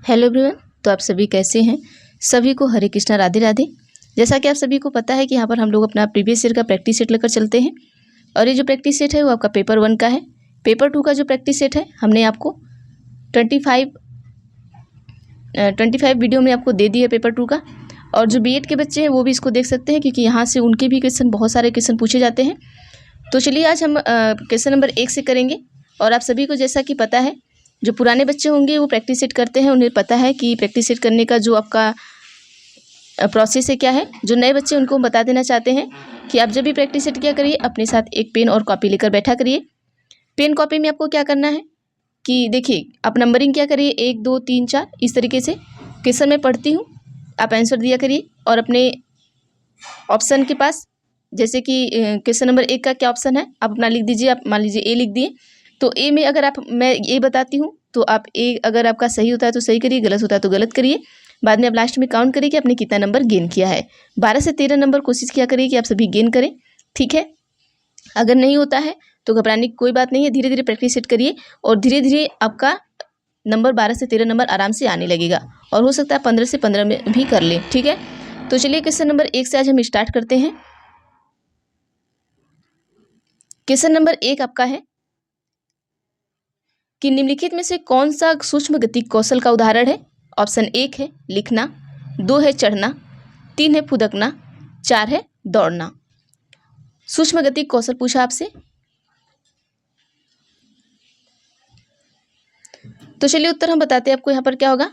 Hello everyone. तो आप सभी कैसे हैं? सभी को हरे कृष्णा, राधे राधे। जैसा कि आप सभी को पता है कि यहाँ पर हम लोग अपना प्रीवियस ईयर का प्रैक्टिस सेट लेकर चलते हैं और ये जो प्रैक्टिस सेट है वो आपका पेपर 1 का है। पेपर 2 का जो प्रैक्टिस सेट है हमने आपको 25 वीडियो में आपको दे दी है पेपर 2 का। और जो बीएड के बच्चे हैं वो भी इसको देख सकते हैं क्योंकि यहाँ से उनके भी क्वेश्चन, बहुत सारे क्वेश्चन पूछे जाते हैं। तो चलिए आज हम क्वेश्चन नंबर 1 से करेंगे। और आप सभी को जैसा कि पता है, जो पुराने बच्चे होंगे वो प्रैक्टिस सेट करते हैं, उन्हें पता है कि प्रैक्टिस सेट करने का जो आपका प्रोसेस है क्या है। जो नए बच्चे उनको हम बता देना चाहते हैं कि आप जब भी प्रैक्टिस सेट किया करिए अपने साथ एक पेन और कॉपी लेकर बैठा करिए। पेन कॉपी में आपको क्या करना है कि देखिए, आप नंबरिंग क्या करिए 1 2 3 4 इस तरीके से। क्वेश्चन मैं पढ़ती हूँ, आप आंसर दिया करिए और अपने ऑप्शन के पास, जैसे कि क्वेश्चन नंबर 1 का क्या ऑप्शन है आप अपना लिख दीजिए। आप मान लीजिए ए लिख दिए, तो ए में अगर मैं ए बताती हूँ तो आप ए अगर आपका सही होता है तो सही करिए, गलत होता है तो गलत करिए। बाद में आप लास्ट में काउंट करिए कि आपने कितना नंबर गेन किया है। 12 से 13 नंबर कोशिश किया करिए कि आप सभी गेन करें, ठीक है। अगर नहीं होता है तो घबराने की कोई बात नहीं है, धीरे धीरे प्रैक्टिस सेट करिए और धीरे धीरे आपका नंबर 12 से 13 नंबर आराम से आने लगेगा और हो सकता है 15 से 15 में भी कर लें, ठीक है। तो चलिए क्वेश्चन नंबर 1 से आज हम स्टार्ट करते हैं। क्वेश्चन नंबर 1 आपका है कि निम्नलिखित में से कौन सा सूक्ष्म गति कौशल का उदाहरण है। ऑप्शन 1 है लिखना, 2 है चढ़ना, 3 है फुदकना, 4 है दौड़ना। सूक्ष्म गति कौशल पूछा आपसे, तो चलिए उत्तर हम बताते हैं आपको। यहाँ पर क्या होगा,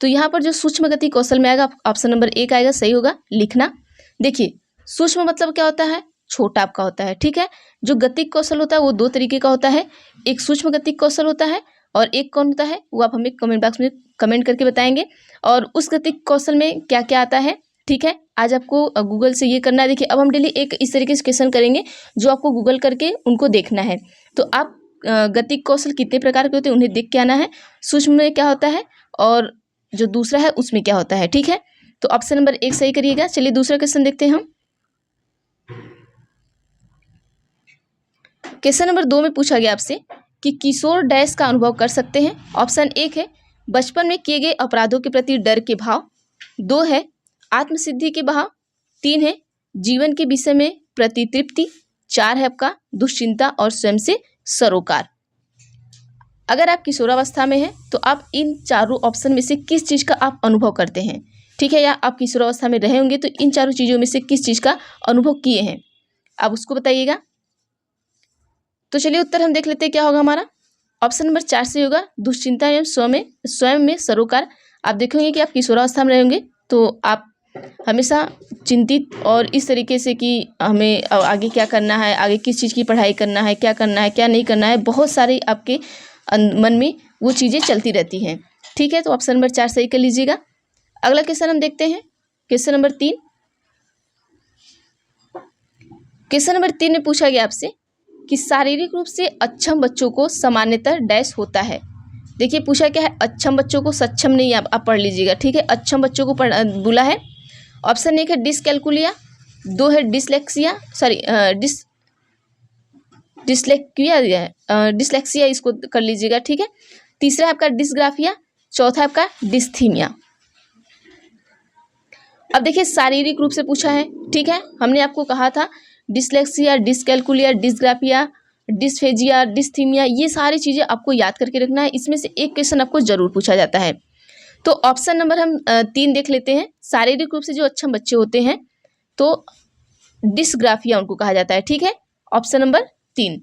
तो यहाँ पर जो सूक्ष्म गति कौशल में आएगा ऑप्शन नंबर 1 आएगा, सही होगा लिखना। देखिए, सूक्ष्म मतलब क्या होता है, छोटा आपका होता है, ठीक है। जो गतिक कौशल होता है वो 2 तरीके का होता है, एक सूक्ष्म गतिक कौशल होता है और एक कौन होता है वो आप हमें कमेंट बॉक्स में कमेंट करके बताएंगे। और उस गतिक कौशल में क्या क्या आता है, ठीक है। आज आपको गूगल से ये करना है। देखिए, अब हम डेली एक इस तरीके से क्वेश्चन करेंगे जो आपको गूगल करके उनको देखना है। तो आप गतिक कौशल कितने प्रकार के होते हैं उन्हें देख के आना है। सूक्ष्म में क्या होता है और जो दूसरा है उसमें क्या होता है, ठीक है। तो ऑप्शन नंबर 1 सही करिएगा। चलिए दूसरा क्वेश्चन देखते हैं हम। क्वेश्चन नंबर 2 में पूछा गया आपसे कि किशोर डैश का अनुभव कर सकते हैं। ऑप्शन 1 है बचपन में किए गए अपराधों के प्रति डर के भाव, 2 है आत्मसिद्धि के भाव, 3 है जीवन के विषय में प्रतितृप्ति, 4 है आपका दुश्चिंता और स्वयं से सरोकार। अगर आप किशोरावस्था में हैं तो आप इन चारों ऑप्शन में से किस चीज़ का आप अनुभव करते हैं, ठीक है। या आप किशोरावस्था में रहे होंगे तो इन चारों चीज़ों में से किस चीज़ का अनुभव किए हैं आप उसको बताइएगा। तो चलिए उत्तर हम देख लेते हैं क्या होगा हमारा। ऑप्शन नंबर 4 से होगा दुश्चिंता एवं स्वयं में सरोकार। आप देखेंगे कि आप किशोरावस्था में रहेंगे तो आप हमेशा चिंतित और इस तरीके से कि हमें आगे क्या करना है, आगे किस चीज़ की पढ़ाई करना है, क्या करना है क्या नहीं करना है, बहुत सारे आपके मन में वो चीज़ें चलती रहती हैं, ठीक है। तो ऑप्शन नंबर 4 सही कर लीजिएगा। अगला क्वेश्चन हम देखते हैं, क्वेश्चन नंबर 3। क्वेश्चन नंबर 3 में पूछा गया आपसे कि शारीरिक रूप से अक्षम बच्चों को सामान्यतः डैश होता है। देखिए पूछा क्या है, अक्षम बच्चों को, सक्षम नहीं, आप पढ़ लीजिएगा, ठीक है। अक्षम बच्चों को बोला है। ऑप्शन 1 है डिसकैलकुलिया, 2 है डिसलेक्सिया, सॉरी डिसलेक्सिया इसको कर लीजिएगा, ठीक है। तीसरा है आपका डिसग्राफिया, चौथा है आपका डिस्थीमिया। अब देखिए शारीरिक रूप से पूछा है, ठीक है। हमने आपको कहा था dyslexia, dyscalculia, dysgraphia, dysphagia, dysthymia, ये सारी चीज़ें आपको याद करके रखना है। इसमें से एक क्वेश्चन आपको जरूर पूछा जाता है। तो ऑप्शन नंबर हम 3 देख लेते हैं। शारीरिक रूप से जो अक्षम बच्चे होते हैं तो डिसग्राफिया उनको कहा जाता है, ठीक है। ऑप्शन नंबर 3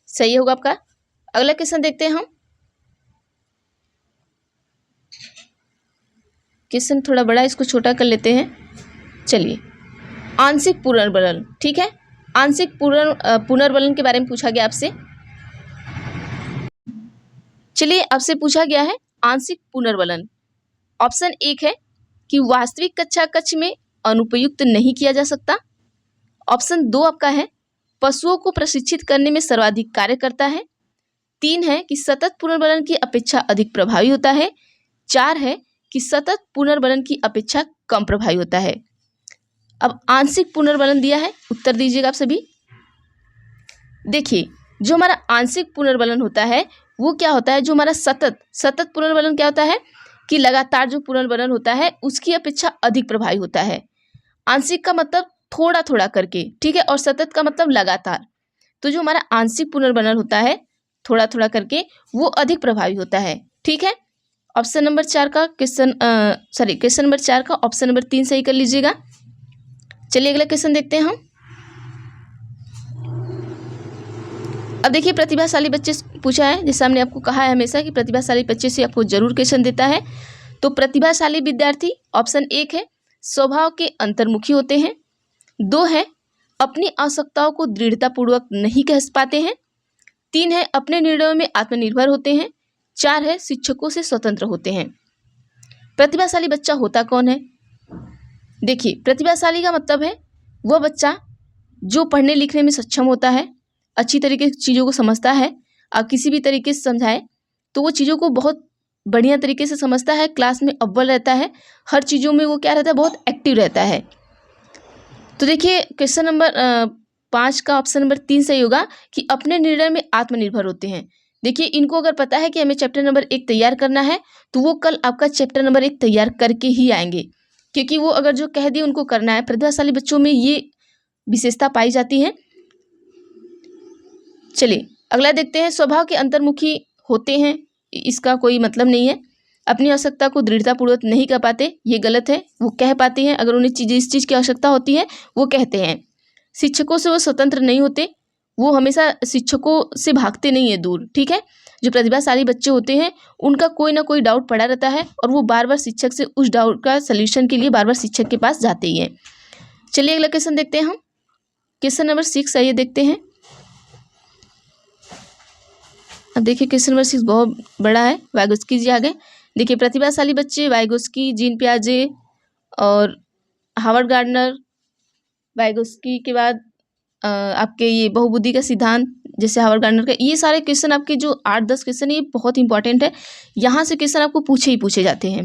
सही होगा आपका। अगला क्वेश्चन देखते हैं हम। क्वेश्चन थोड़ा बड़ा, इसको छोटा कर लेते हैं। चलिए, आंशिक पुनर्बलन, ठीक है। आंशिक पुनर्बलन के बारे में पूछा गया आपसे। चलिए, आपसे पूछा गया है आंशिक पुनर्बलन। ऑप्शन 1 है कि वास्तविक कक्षा कक्ष में अनुपयुक्त नहीं किया जा सकता। ऑप्शन 2 आपका है पशुओं को प्रशिक्षित करने में सर्वाधिक कार्य करता है। 3 है कि सतत पुनर्बलन की अपेक्षा अधिक प्रभावी होता है। 4 है कि सतत पुनर्बलन की अपेक्षा कम प्रभावी होता है। अब आंशिक पुनर्बलन दिया है, उत्तर दीजिएगा आप सभी। देखिए, जो हमारा आंशिक पुनर्बलन होता है वो क्या होता है, जो हमारा सतत पुनर्बलन क्या होता है कि लगातार जो पुनर्वनन होता है उसकी अपेक्षा अधिक प्रभावी होता है। आंशिक का मतलब थोड़ा थोड़ा करके, ठीक है, और सतत का मतलब लगातार। तो जो हमारा आंशिक पुनर्वनन होता है थोड़ा थोड़ा करके, वो अधिक प्रभावी होता है, ठीक है। ऑप्शन नंबर 4 का क्वेश्चन नंबर 4 का ऑप्शन नंबर 3 सही कर लीजिएगा। चलिए अगला क्वेश्चन देखते हैं हम। अब देखिए प्रतिभाशाली बच्चे पूछा है, जैसे हमने आपको कहा है हमेशा कि प्रतिभाशाली बच्चे से आपको जरूर क्वेश्चन देता है। तो प्रतिभाशाली विद्यार्थी ऑप्शन 1 है स्वभाव के अंतर्मुखी होते हैं, 2 है अपनी आवश्यकताओं को दृढ़तापूर्वक नहीं कह पाते हैं, 3 है अपने निर्णयों में आत्मनिर्भर होते हैं, 4 है शिक्षकों से स्वतंत्र होते हैं। प्रतिभाशाली बच्चा होता कौन है? देखिए प्रतिभाशाली का मतलब है वह बच्चा जो पढ़ने लिखने में सक्षम होता है, अच्छी तरीके से चीज़ों को समझता है, आप किसी भी तरीके से समझाए तो वो चीज़ों को बहुत बढ़िया तरीके से समझता है, क्लास में अव्वल रहता है, हर चीज़ों में वो क्या रहता है, बहुत एक्टिव रहता है। तो देखिए क्वेश्चन नंबर 5 का ऑप्शन नंबर 3 सही होगा कि अपने निर्णय में आत्मनिर्भर होते हैं। देखिए इनको अगर पता है कि हमें चैप्टर नंबर 1 तैयार करना है तो वो कल आपका चैप्टर नंबर 1 तैयार करके ही आएंगे, क्योंकि वो अगर जो कह दिए उनको करना है। प्रतिभाशाली बच्चों में ये विशेषता पाई जाती है। चलिए अगला देखते हैं। स्वभाव के अंतर्मुखी होते हैं, इसका कोई मतलब नहीं है। अपनी आवश्यकता को दृढ़तापूर्वक नहीं कह पाते, ये गलत है। वो कह पाते हैं, अगर उन्हें इस चीज़ की आवश्यकता होती है वो कहते हैं। शिक्षकों से वो स्वतंत्र नहीं होते, वो हमेशा शिक्षकों से भागते नहीं है दूर, ठीक है। जो प्रतिभाशाली बच्चे होते हैं उनका कोई ना कोई डाउट पड़ा रहता है और वो बार बार शिक्षक से उस डाउट का सल्यूशन के लिए बार बार शिक्षक के पास जाते ही हैं। चलिए अगला क्वेश्चन देखते हैं हम। क्वेश्चन नंबर 6 आइए देखते हैं। अब देखिए क्वेश्चन नंबर 6 बहुत बड़ा है। वाइगोस्की जी आ गए। देखिए प्रतिभाशाली बच्चे वाइगोस्की, जीन पियाजे और हावर्ड गार्डनर, वाइगोस्की के बाद आपके ये बहुबुद्धि का सिद्धांत जैसे हावर्ड गार्डनर का, ये सारे क्वेश्चन आपके जो 8-10 क्वेश्चन है ये बहुत इंपॉर्टेंट है। यहाँ से क्वेश्चन आपको पूछे ही पूछे जाते हैं,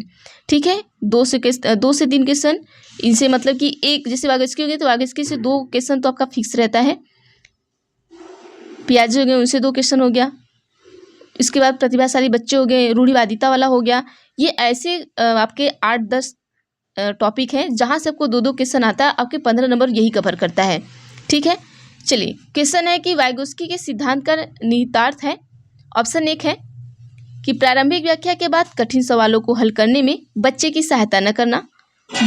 ठीक है। 2 से 3 क्वेश्चन इनसे, मतलब कि एक जैसे वाइगोस्की हो गए तो वाइगोस्की से 2 क्वेश्चन तो आपका फिक्स रहता है। पियाजे हो गए, उनसे 2 क्वेश्चन हो गया। इसके बाद प्रतिभाशाली बच्चे हो गए, रूढ़िवादिता वाला हो गया। ये ऐसे आपके 8-10 टॉपिक हैं जहाँ से आपको 2-2 क्वेश्चन आता है। आपके 15 नंबर यही कवर करता है, ठीक है। चलिए क्वेश्चन है कि वाइगोस्की के सिद्धांत का निहितार्थ है। ऑप्शन 1 है कि प्रारंभिक व्याख्या के बाद कठिन सवालों को हल करने में बच्चे की सहायता न करना।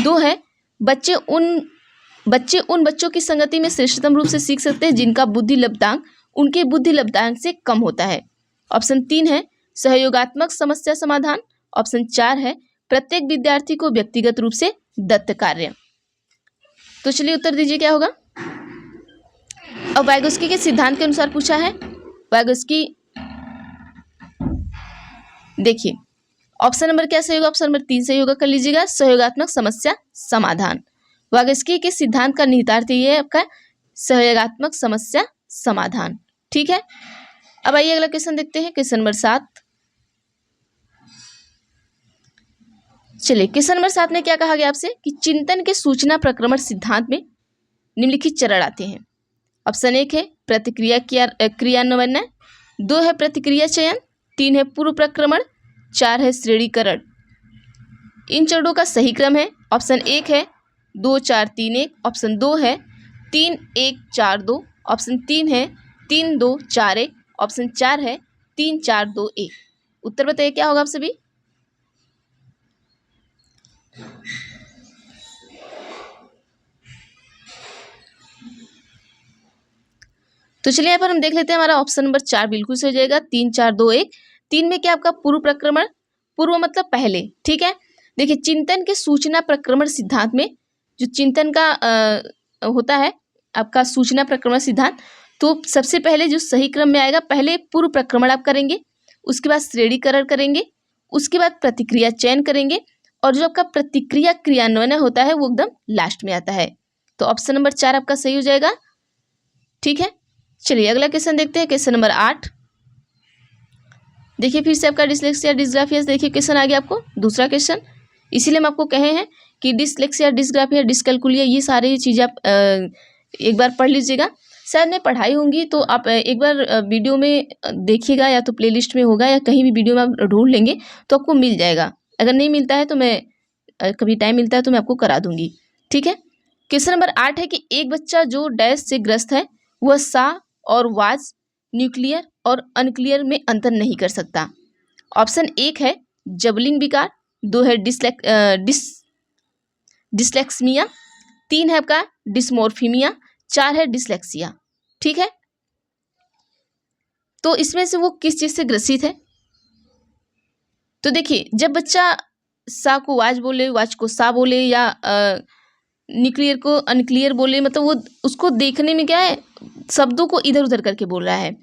2 है बच्चे उन बच्चों की संगति में श्रेष्ठतम रूप से सीख सकते हैं जिनका बुद्धि लब्धांक उनके बुद्धि लब्धांक से कम होता है। ऑप्शन 3 है सहयोगात्मक समस्या समाधान। ऑप्शन 4 है प्रत्येक विद्यार्थी को व्यक्तिगत रूप से दत्त कार्य। तो चलिए उत्तर दीजिए क्या होगा। अब वाइगोस्की के सिद्धांत के अनुसार पूछा है। वाइगोस्की, देखिए ऑप्शन नंबर क्या सही होगा, ऑप्शन नंबर 3 सही होगा, कर लीजिएगा सहयोगात्मक समस्या समाधान। वाइगोस्की के सिद्धांत का निहितार्थ ये है आपका सहयोगात्मक समस्या समाधान, ठीक है। अब आइए अगला क्वेश्चन देखते हैं, क्वेश्चन नंबर 7। चलिए क्वेश्चन नंबर 7 में क्या कहा गया आपसे कि चिंतन के सूचना प्रक्रमण सिद्धांत में निम्नलिखित चरण आते हैं। ऑप्शन 1 है प्रतिक्रिया क्रियान्वयन, 2 है प्रतिक्रिया चयन, 3 है पूर्व प्रक्रमण, 4 है श्रेणीकरण। इन चरणों का सही क्रम है ऑप्शन 1 है 2 4 3 1, ऑप्शन 2 है 3 1 4 2, ऑप्शन 3 है 3 2 4 1, ऑप्शन 4 है 3 4 2 1। उत्तर बताइए क्या होगा आप सभी। तो चलिए यहाँ पर हम देख लेते हैं, हमारा ऑप्शन नंबर 4 बिल्कुल सही हो जाएगा, 3 4 2 1। 3 में क्या आपका पूर्व प्रक्रमण, पूर्व मतलब पहले, ठीक है। देखिए चिंतन के सूचना प्रक्रमण सिद्धांत में जो चिंतन का होता है आपका सूचना प्रक्रमण सिद्धांत, तो सबसे पहले जो सही क्रम में आएगा, पहले पूर्व प्रक्रमण आप करेंगे, उसके बाद श्रेणीकरण करेंगे, उसके बाद प्रतिक्रिया चयन करेंगे, और जो आपका प्रतिक्रिया क्रियान्वयन होता है वो एकदम लास्ट में आता है। तो ऑप्शन नंबर 4 आपका सही हो जाएगा, ठीक है। चलिए अगला क्वेश्चन देखते हैं, क्वेश्चन नंबर 8। देखिए फिर से आपका डिसलेक्सिया डिस्ग्राफिया, देखिए क्वेश्चन आ गया आपको दूसरा क्वेश्चन। इसीलिए हम आपको कहे हैं कि डिसलेक्सिया डिस्ग्राफिया डिस्कैल्कुलिया ये सारी चीज़ें आप एक बार पढ़ लीजिएगा। शायद मैं पढ़ाई होंगी तो आप एक बार वीडियो में देखिएगा, या तो प्लेलिस्ट में होगा या कहीं भी वीडियो में आप ढूंढ लेंगे तो आपको मिल जाएगा। अगर नहीं मिलता है तो मैं कभी टाइम मिलता है तो मैं आपको करा दूंगी, ठीक है। क्वेश्चन नंबर 8 है कि एक बच्चा जो डैश से ग्रस्त है वह सा और वाज, न्यूक्लियर और अनक्लियर में अंतर नहीं कर सकता। ऑप्शन 1 है जबलिंग विकार, 2 है डिसलेक्सिया, 3 है आपका डिस्मोर्फिमिया, 4 है डिसलेक्सिया, ठीक है। तो इसमें से वो किस चीज से ग्रसित है? तो देखिए, जब बच्चा सा को वाज बोले, वाज को सा बोले, या न्यूक्लियर को अनक्लियर बोले, मतलब वो उसको देखने में क्या है, शब्दों को इधर उधर करके बोल रहा है,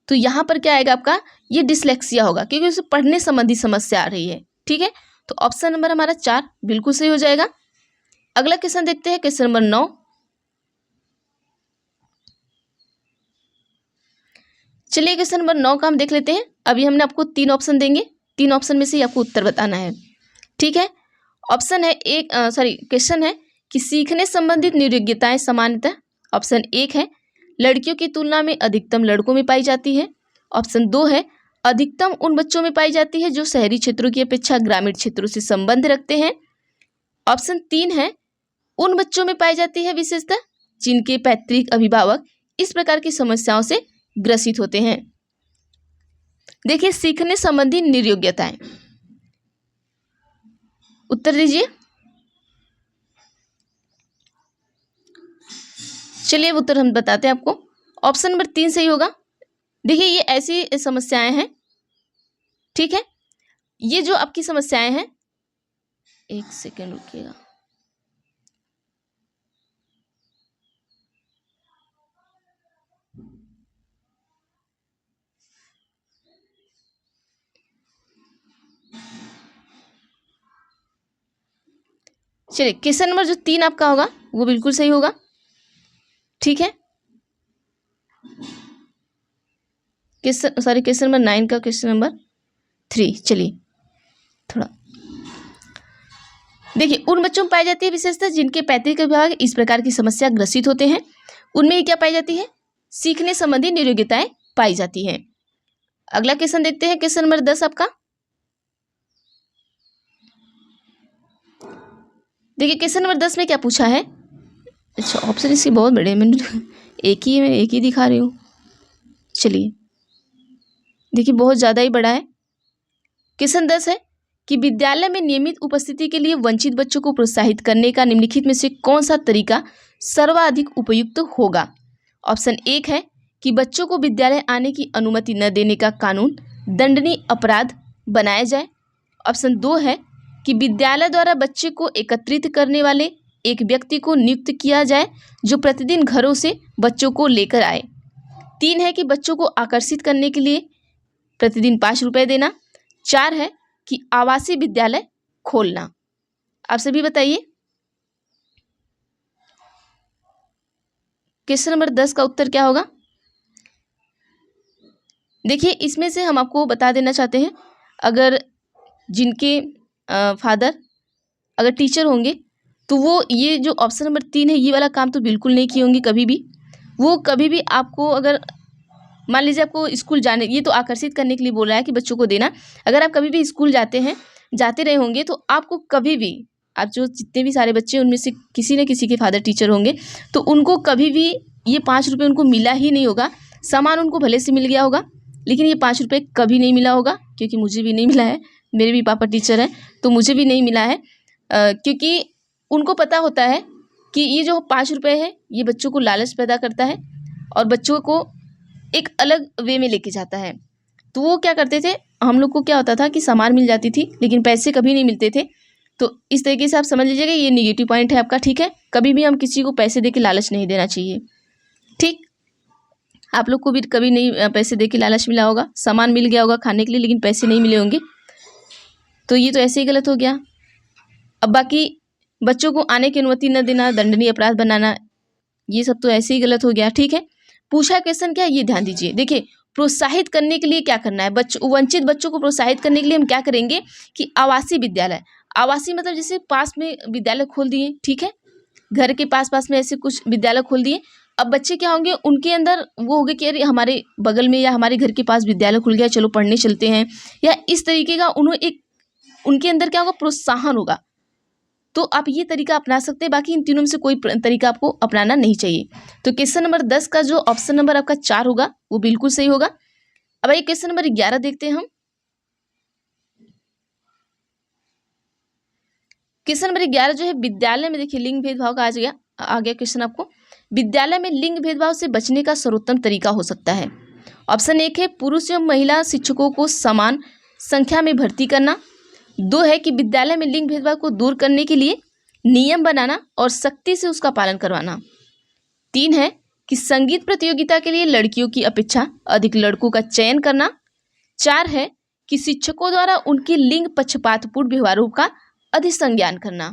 तो यहाँ पर क्या आएगा आपका, ये डिसलेक्सिया होगा, क्योंकि उसे पढ़ने संबंधी समस्या आ रही है, ठीक है। तो ऑप्शन नंबर हमारा 4 बिल्कुल सही हो जाएगा। अगला क्वेश्चन देखते हैं, क्वेश्चन नंबर 9। चलिए क्वेश्चन नंबर 9 का हम देख लेते हैं। अभी हमने आपको 3 ऑप्शन देंगे, 3 ऑप्शन में से ही आपको उत्तर बताना है, ठीक है। ऑप्शन है क्वेश्चन है कि सीखने संबंधित नियोग्यताएं सामान्यतः, ऑप्शन 1 है लड़कियों की तुलना में अधिकतम लड़कों में पाई जाती है, ऑप्शन 2 है अधिकतम उन बच्चों में पाई जाती है जो शहरी क्षेत्रों की अपेक्षा ग्रामीण क्षेत्रों से संबंध रखते हैं, ऑप्शन 3 है उन बच्चों में पाई जाती है विशेषतः जिनके पैतृक अभिभावक इस प्रकार की समस्याओं से ग्रसित होते हैं। देखिए, सीखने संबंधी नियोग्यताएं, उत्तर दीजिए। चलिए उत्तर हम बताते हैं आपको। ऑप्शन नंबर 3 सही होगा। देखिए, ये ऐसी समस्याएं हैं, ठीक है। ये जो आपकी समस्याएं हैं, एक सेकेंड रुकिएगा। चलिए, क्वेश्चन नंबर जो 3 आपका होगा वो बिल्कुल सही होगा, ठीक है। क्वेश्चन नंबर 9 का क्वेश्चन नंबर 3, चलिए थोड़ा देखिए, उन बच्चों में पाई जाती है विशेषता जिनके पैतृक अभिभावक इस प्रकार की समस्या ग्रसित होते हैं, उनमें ये क्या पाई जाती है, सीखने संबंधी नियोग्यताएं पाई जाती हैं। अगला क्वेश्चन देखते हैं, क्वेश्चन नंबर 10 आपका। देखिए, क्वेश्चन नंबर 10 में क्या पूछा है। अच्छा, ऑप्शन इसके बहुत बड़े हैं, मैंने एक ही दिखा रही हूँ। चलिए देखिए, बहुत ज़्यादा ही बड़ा है। क्वेश्चन 10 है कि विद्यालय में नियमित उपस्थिति के लिए वंचित बच्चों को प्रोत्साहित करने का निम्नलिखित में से कौन सा तरीका सर्वाधिक उपयुक्त होगा। ऑप्शन 1 है कि बच्चों को विद्यालय आने की अनुमति न देने का कानून दंडनीय अपराध बनाया जाए, ऑप्शन 2 है कि विद्यालय द्वारा बच्चे को एकत्रित करने वाले एक व्यक्ति को नियुक्त किया जाए जो प्रतिदिन घरों से बच्चों को लेकर आए, 3 है कि बच्चों को आकर्षित करने के लिए प्रतिदिन 5 रुपये देना, 4 है कि आवासीय विद्यालय खोलना। आप सभी बताइए। क्वेश्चन नंबर 10 का उत्तर क्या होगा। देखिए, इसमें से हम आपको बता देना चाहते हैं, अगर जिनके फादर अगर टीचर होंगे तो वो ये जो ऑप्शन नंबर 3 है ये वाला काम तो बिल्कुल नहीं किए होंगे कभी भी। वो कभी भी आपको, अगर मान लीजिए आपको स्कूल जाने, ये तो आकर्षित करने के लिए बोल रहा है कि बच्चों को देना, अगर आप कभी भी स्कूल जाते रहे होंगे तो आपको कभी भी, आप जो जितने भी सारे बच्चे उनमें से किसी न किसी के फादर टीचर होंगे तो उनको कभी भी ये 5 रुपये उनको मिला ही नहीं होगा। सामान उनको भले से मिल गया होगा, लेकिन ये 5 रुपये कभी नहीं मिला होगा, क्योंकि मुझे भी नहीं मिला है, मेरे भी पापा टीचर हैं तो मुझे भी नहीं मिला है, क्योंकि उनको पता होता है कि ये जो 5 रुपये है ये बच्चों को लालच पैदा करता है और बच्चों को एक अलग वे में लेके जाता है। तो वो क्या करते थे, हम लोग को क्या होता था कि सामान मिल जाती थी लेकिन पैसे कभी नहीं मिलते थे। तो इस तरीके से आप समझ लीजिएगा, ये निगेटिव पॉइंट है आपका, ठीक है। कभी भी हम किसी को पैसे दे के लालच नहीं देना चाहिए, ठीक। आप लोग को भी कभी नहीं पैसे दे के लालच मिला होगा, सामान मिल गया होगा खाने के लिए लेकिन पैसे नहीं मिले होंगे, तो ये तो ऐसे ही गलत हो गया। अब बाकी बच्चों को आने की अनुमति न देना, दंडनीय अपराध बनाना, ये सब तो ऐसे ही गलत हो गया, ठीक है। पूछा क्वेश्चन क्या है ये ध्यान दीजिए। देखिए, प्रोत्साहित करने के लिए क्या करना है, वंचित बच्चों को प्रोत्साहित करने के लिए हम क्या करेंगे कि आवासीय विद्यालय, आवासीय मतलब जैसे पास में विद्यालय खोल दिए, ठीक है, घर के पास में ऐसे कुछ विद्यालय खोल दिए। अब बच्चे क्या होंगे, उनके अंदर वो होंगे कि अरे हमारे बगल में या हमारे घर के पास विद्यालय खुल गया, चलो पढ़ने चलते हैं, या इस तरीके का उन्हें एक उनके अंदर क्या होगा, प्रोत्साहन होगा। तो आप ये तरीका अपना सकते हैं, बाकी इन तीनों में से कोई तरीका आपको अपनाना नहीं चाहिए। तो क्वेश्चन नंबर 10 का जो ऑप्शन नंबर आपका 4 होगा वो बिल्कुल सही होगा। अब आइए क्वेश्चन नंबर 11 देखते हैं हम। क्वेश्चन नंबर 11 जो है, विद्यालय में देखिए लिंग भेदभाव का आ गया क्वेश्चन आपको। विद्यालय में लिंग भेदभाव से बचने का सर्वोत्तम तरीका हो सकता है। ऑप्शन 1 है पुरुष एवं महिला शिक्षकों को समान संख्या में भर्ती करना। 2 है कि विद्यालय में लिंग भेदभाव को दूर करने के लिए नियम बनाना और सख्ती से उसका पालन करवाना। 3 है कि संगीत प्रतियोगिता के लिए लड़कियों की अपेक्षा अधिक लड़कों का चयन करना। 4 है कि शिक्षकों द्वारा उनके लिंग पक्षपातपूर्ण व्यवहारों का अधिसंज्ञान करना।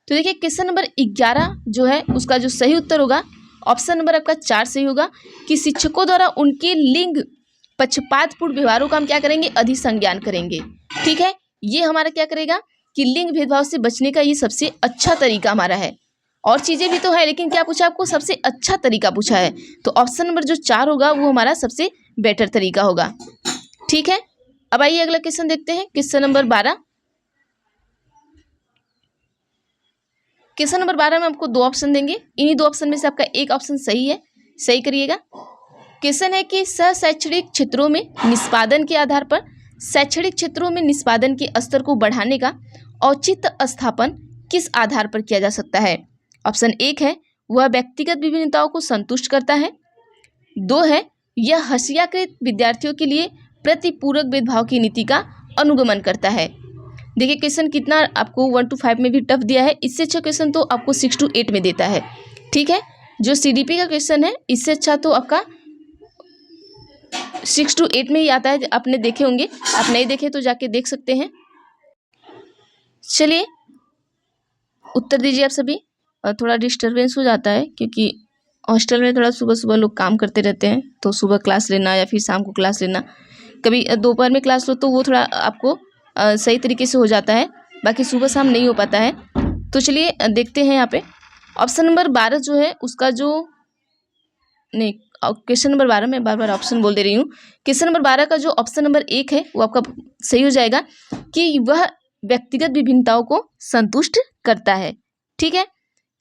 तो देखिए क्वेश्चन नंबर 11 जो है उसका जो सही उत्तर होगा ऑप्शन नंबर आपका 4 सही होगा कि शिक्षकों द्वारा उनके लिंग पक्षपातपूर्ण व्यवहारों का हम क्या करेंगे, अधिसंज्ञान करेंगे। ठीक है, ये हमारा क्या करेगा कि लिंग भेदभाव से बचने का ये सबसे अच्छा तरीका हमारा है। और चीजें भी तो है, लेकिन क्या पूछा आपको, सबसे अच्छा तरीका पूछा है। तो ऑप्शन नंबर जो 4 होगा वो हमारा सबसे बेटर तरीका होगा। ठीक है, अब आइए अगला क्वेश्चन देखते हैं। Question number 12। क्वेश्चन नंबर 12 में आपको 2 ऑप्शन देंगे, इन्हीं 2 ऑप्शन में से आपका एक ऑप्शन सही है, सही करिएगा। क्वेश्चन है कि शैक्षणिक क्षेत्रों में निष्पादन के आधार पर शैक्षणिक क्षेत्रों में निष्पादन के स्तर को बढ़ाने का औचित्य स्थापन किस आधार पर किया जा सकता है। ऑप्शन 1 है वह व्यक्तिगत विभिन्नताओं को संतुष्ट करता है। 2 है यह हसियाकृत विद्यार्थियों के लिए प्रतिपूरक भेदभाव की नीति का अनुगमन करता है। देखिए क्वेश्चन कितना आपको 1 to 5 में भी टफ दिया है, इससे अच्छा क्वेश्चन तो आपको 6 to 8 में देता है। ठीक है, जो CDP का क्वेश्चन है इससे अच्छा तो आपका 6 to 8 में ही आता है। आपने देखे होंगे, आप नहीं देखे तो जाके देख सकते हैं। चलिए उत्तर दीजिए आप सभी। थोड़ा डिस्टर्बेंस हो जाता है क्योंकि हॉस्टल में थोड़ा सुबह सुबह लोग काम करते रहते हैं, तो सुबह क्लास लेना या फिर शाम को क्लास लेना, कभी दोपहर में क्लास लो तो वो थोड़ा आपको सही तरीके से हो जाता है, बाकी सुबह शाम नहीं हो पाता है। तो चलिए देखते हैं यहाँ पे ऑप्शन नंबर 12 जो है उसका जो नहीं, क्वेश्चन नंबर 12 में बार बार ऑप्शन बोल दे रही हूँ। क्वेश्चन नंबर 12 का जो ऑप्शन नंबर 1 है वो आपका सही हो जाएगा कि वह व्यक्तिगत विभिन्नताओं को संतुष्ट करता है। ठीक है,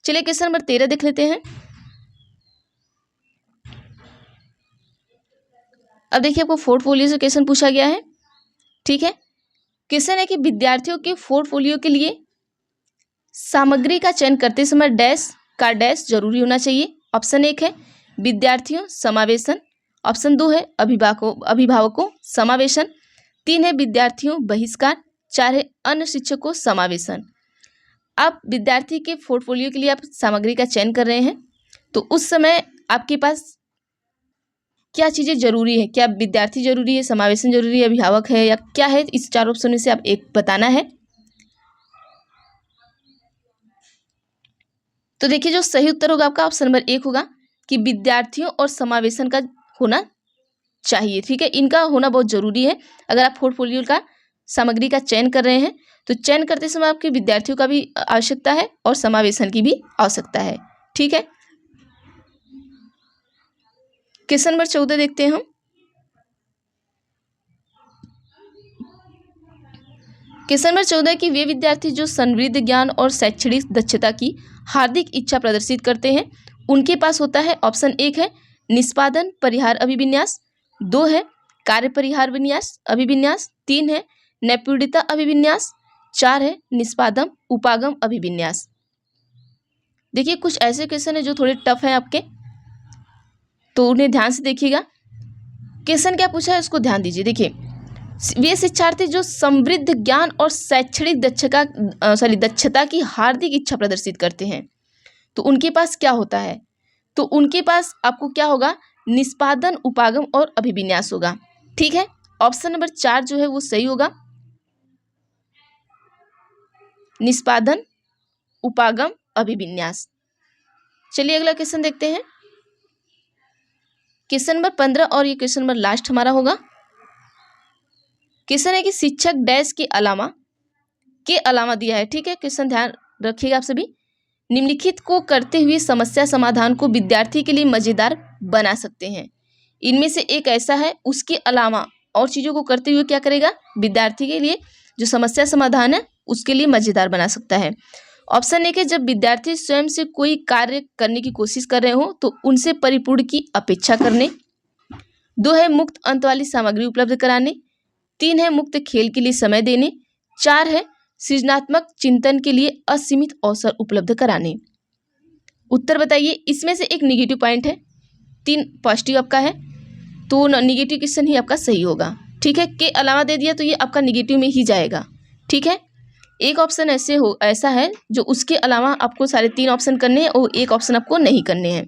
चलिए क्वेश्चन नंबर 13 देख लेते हैं। अब देखिए आपको पोर्टफोलियो से क्वेश्चन पूछा गया है। ठीक है, क्वेश्चन है कि विद्यार्थियों के पोर्टफोलियो के लिए सामग्री का चयन करते समय डैश का डैश जरूरी होना चाहिए। ऑप्शन 1 है विद्यार्थियों समावेशन। ऑप्शन 2 है अभिभावकों समावेशन। 3 है विद्यार्थियों बहिष्कार। 4 है अन्य शिक्षकों समावेशन। आप विद्यार्थी के पोर्टफोलियो के लिए आप सामग्री का चयन कर रहे हैं, तो उस समय आपके पास क्या चीज़ें जरूरी है, क्या विद्यार्थी जरूरी है, समावेशन जरूरी है, अभिभावक है, या क्या है, इस 4 ऑप्शन में से आप एक बताना है। तो देखिए जो सही उत्तर होगा आपका ऑप्शन नंबर 1 होगा कि विद्यार्थियों और समावेशन का होना चाहिए। ठीक है, इनका होना बहुत जरूरी है। अगर आप पोर्टफोलियो का सामग्री का चयन कर रहे हैं तो चयन करते समय आपके विद्यार्थियों का भी आवश्यकता है और समावेशन की भी आवश्यकता है। ठीक है, क्वेश्चन नंबर 14 देखते हैं हम। क्वेश्चन नंबर 14 कि वे विद्यार्थी जो समृद्ध ज्ञान और शैक्षणिक दक्षता की हार्दिक इच्छा प्रदर्शित करते हैं उनके पास होता है। ऑप्शन 1 है निष्पादन परिहार अभिविन्यास। 2 है कार्य परिहार विन्यास अभिविन्यास। 3 है नैपुणिकता अभिविन्यास। 4 है निष्पादन उपागम अभिविन्यास। देखिए कुछ ऐसे क्वेश्चन है जो थोड़े टफ हैं आपके, तो उन्हें ध्यान से देखिएगा। क्वेश्चन क्या पूछा है उसको ध्यान दीजिए। देखिए वे शिक्षार्थी जो समृद्ध ज्ञान और शैक्षणिक दक्षता की हार्दिक इच्छा प्रदर्शित करते हैं तो उनके पास क्या होता है, तो उनके पास आपको क्या होगा, निष्पादन उपागम और अभिविन्यास होगा। ठीक है, ऑप्शन नंबर 4 जो है वो सही होगा, निष्पादन उपागम अभिविन्यास। चलिए अगला क्वेश्चन देखते हैं। क्वेश्चन नंबर 15 और ये क्वेश्चन नंबर लास्ट हमारा होगा। क्वेश्चन है कि शिक्षक डैश के अलावा दिया है। ठीक है, क्वेश्चन ध्यान रखिएगा आप सभी। निम्नलिखित को करते हुए समस्या समाधान को विद्यार्थी के लिए मजेदार बना सकते हैं। इनमें से एक ऐसा है, उसके अलावा और चीजों को करते हुए क्या करेगा, विद्यार्थी के लिए जो समस्या समाधान है उसके लिए मज़ेदार बना सकता है। ऑप्शन 1 है जब विद्यार्थी स्वयं से कोई कार्य करने की कोशिश कर रहे हो तो उनसे परिपूर्ण की अपेक्षा करने। 2 है मुक्त अंत वाली सामग्री उपलब्ध कराने। 3 है मुक्त खेल के लिए समय देने। 4 है सृजनात्मक चिंतन के लिए असीमित अवसर उपलब्ध कराने। उत्तर बताइए। इसमें से एक नेगेटिव पॉइंट है, 3 पॉजिटिव आपका है, तो नेगेटिव क्वेश्चन ही आपका सही होगा। ठीक है, के अलावा दे दिया तो ये आपका नेगेटिव में ही जाएगा। ठीक है, एक ऑप्शन ऐसा है जो उसके अलावा आपको सारे 3 ऑप्शन करने हैं और एक ऑप्शन आपको नहीं करने हैं।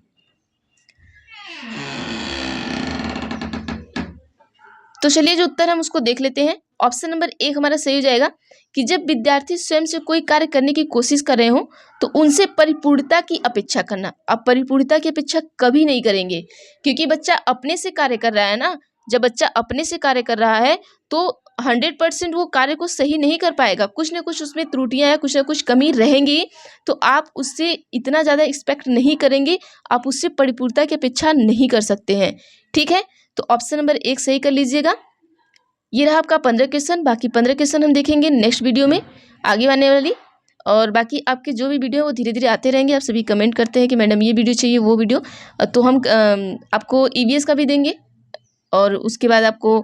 तो चलिए जो उत्तर हम उसको देख लेते हैं। ऑप्शन नंबर 1 हमारा सही हो जाएगा कि जब विद्यार्थी स्वयं से कोई कार्य करने की कोशिश कर रहे हो तो उनसे परिपूर्णता की अपेक्षा करना। आप परिपूर्णता की अपेक्षा कभी नहीं करेंगे, क्योंकि बच्चा अपने से कार्य कर रहा है ना। जब बच्चा अपने से कार्य कर रहा है तो 100% वो कार्य को सही नहीं कर पाएगा, कुछ ना कुछ उसमें त्रुटियां या कुछ ना कुछ कमी रहेंगी। तो आप उससे इतना ज़्यादा एक्सपेक्ट नहीं करेंगे, आप उससे परिपूर्णता की अपेक्षा नहीं कर सकते हैं। ठीक है, तो ऑप्शन नंबर 1 सही कर लीजिएगा। ये रहा आपका 15 क्वेश्चन। बाकी 15 क्वेश्चन हम देखेंगे नेक्स्ट वीडियो में आगे आने वाली। और बाकी आपके जो भी वीडियो है वो धीरे धीरे आते रहेंगे। आप सभी कमेंट करते हैं कि मैडम ये वीडियो चाहिए, वो वीडियो, तो हम आपको ईवीएस का भी देंगे और उसके बाद आपको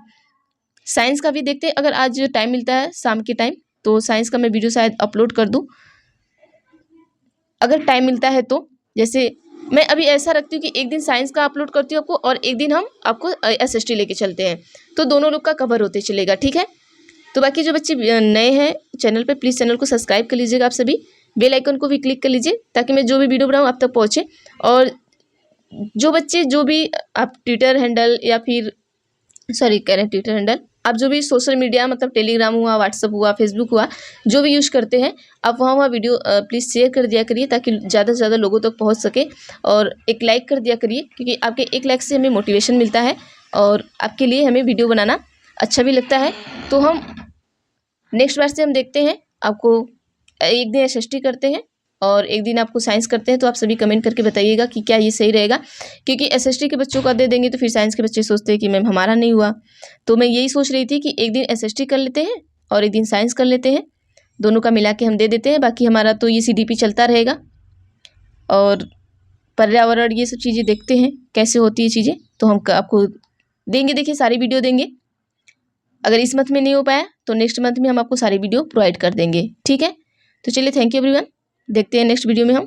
साइंस का भी देखते हैं। अगर आज टाइम मिलता है शाम के टाइम तो साइंस का मैं वीडियो शायद अपलोड कर दूँ, अगर टाइम मिलता है तो। जैसे मैं अभी ऐसा रखती हूँ कि एक दिन साइंस का अपलोड करती हूँ आपको और एक दिन हम आपको एसएसटी लेके चलते हैं, तो दोनों लोग का कवर होते चलेगा। ठीक है, तो बाकी जो बच्चे नए हैं चैनल पे प्लीज़ चैनल को सब्सक्राइब कर लीजिएगा। आप सभी बेल आइकन को भी क्लिक कर लीजिए ताकि मैं जो भी वीडियो बनाऊँ आप तक पहुँचे। और जो बच्चे जो भी आप ट्विटर हैंडल या फिर ट्विटर हैंडल, आप जो भी सोशल मीडिया मतलब टेलीग्राम हुआ, व्हाट्सअप हुआ, फेसबुक हुआ, जो भी यूज़ करते हैं आप वहाँ वीडियो प्लीज़ शेयर कर दिया करिए ताकि ज़्यादा से ज़्यादा लोगों तक पहुँच सके। और एक लाइक कर दिया करिए क्योंकि आपके एक लाइक से हमें मोटिवेशन मिलता है और आपके लिए हमें वीडियो बनाना अच्छा भी लगता है। तो हम नेक्स्ट बार से हम देखते हैं, आपको एक दिन एसएसटी करते हैं और एक दिन आपको साइंस करते हैं। तो आप सभी कमेंट करके बताइएगा कि क्या ये सही रहेगा, क्योंकि एसएसटी के बच्चों का दे देंगे तो फिर साइंस के बच्चे सोचते हैं कि मैम हमारा नहीं हुआ। तो मैं यही सोच रही थी कि एक दिन एसएसटी कर लेते हैं और एक दिन साइंस कर लेते हैं, दोनों का मिला के हम दे देते हैं। बाकी हमारा तो ये सीडीपी चलता रहेगा और पर्यावरण ये सब चीज़ें देखते हैं कैसे होती है चीज़ें, तो हम आपको देंगे। देखिए सारी वीडियो देंगे, अगर इस मंथ में नहीं हो पाया तो नेक्स्ट मंथ में हम आपको सारी वीडियो प्रोवाइड कर देंगे। ठीक है, तो चलिए थैंक यू एवरीवन, देखते हैं नेक्स्ट वीडियो में हम।